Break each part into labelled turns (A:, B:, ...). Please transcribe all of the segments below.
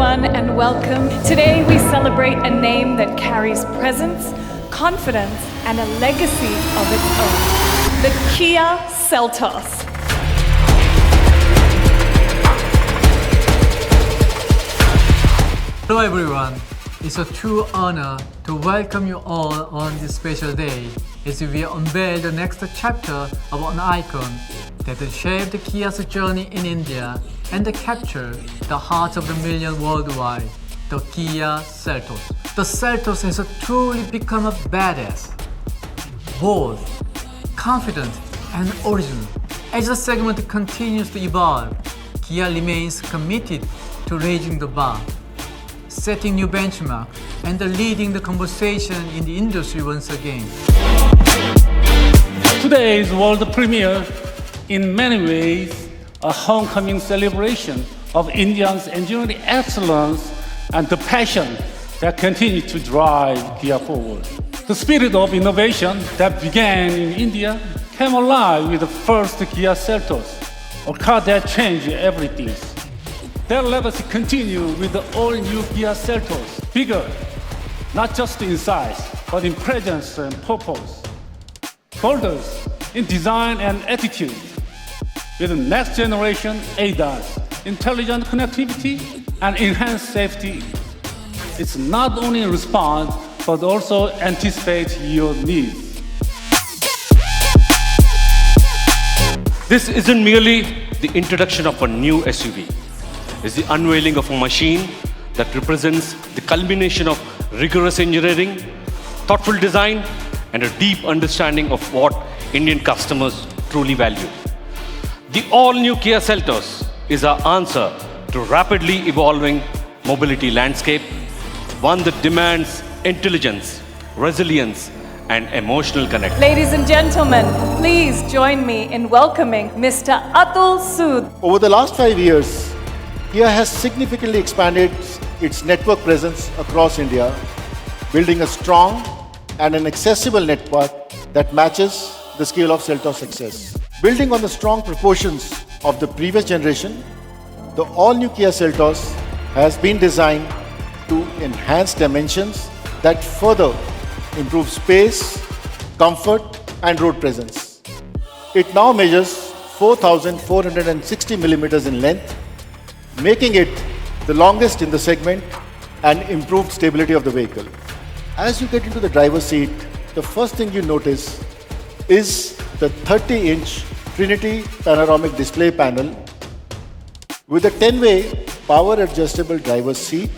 A: everyone, and welcome. Today we celebrate a name that carries presence, confidence, and a legacy of its own. The Kia Seltos.
B: Hello everyone, it's a true honor to welcome you all on this special day as we unveil the next chapter of an icon that will shape the Kia's journey in India and capture the hearts of the million worldwide, the Kia Seltos. The Seltos has truly become a badass, bold, confident and original. As the segment continues to evolve, Kia remains committed to raising the bar, setting new benchmarks, and leading the conversation in the industry once again.
C: Today's world premiere, in many ways, a homecoming celebration of India's engineering excellence and the passion that continues to drive Kia forward. The spirit of innovation that began in India came alive with the first Kia Seltos, a car that changed everything. Their legacy continues with the all-new Kia Seltos, bigger, not just in size, but in presence and purpose. Bolder in design and attitude, with next generation ADAS, intelligent connectivity, and enhanced safety. It's not only respond, but also anticipate your needs.
D: This isn't merely the introduction of a new SUV. It's the unveiling of a machine that represents the culmination of rigorous engineering, thoughtful design, and a deep understanding of what Indian customers truly value. The all-new Kia Seltos is our answer to rapidly evolving mobility landscape, one that demands intelligence, resilience, and emotional connect.
A: Ladies and gentlemen, please join me in welcoming Mr. Atul Sood.
E: Over the last 5 years, Kia has significantly expanded its network presence across India, building a strong and an accessible network that matches the scale of Seltos' success. Building on the strong proportions of the previous generation, the all-new Kia Seltos has been designed to enhance dimensions that further improve space, comfort, and road presence. It now measures 4,460 millimeters in length, making it the longest in the segment and improved stability of the vehicle. As you get into the driver's seat, the first thing you notice is the 30-inch Trinity panoramic display panel with a 10-way power-adjustable driver's seat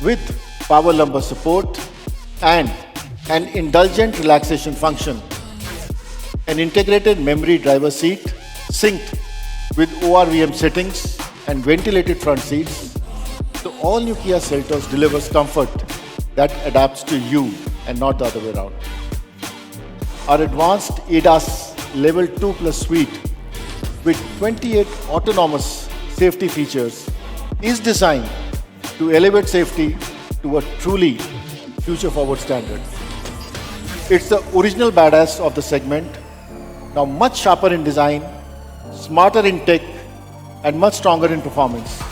E: with power lumbar support and an indulgent relaxation function, an integrated memory driver's seat synced with ORVM settings and ventilated front seats. The all-new Kia Seltos delivers comfort that adapts to you and not the other way around. Our advanced ADAS Level 2 Plus suite with 28 autonomous safety features is designed to elevate safety to a truly future-forward standard. It's the original badass of the segment, now much sharper in design, smarter in tech, and much stronger in performance.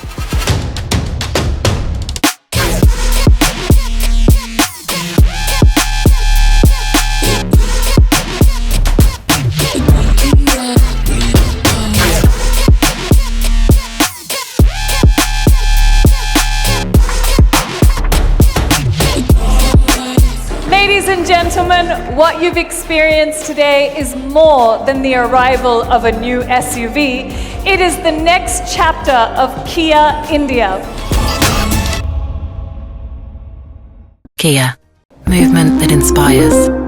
A: Ladies and gentlemen, what you've experienced today is more than the arrival of a new SUV. It is the next chapter of Kia India.
F: Kia, movement that inspires.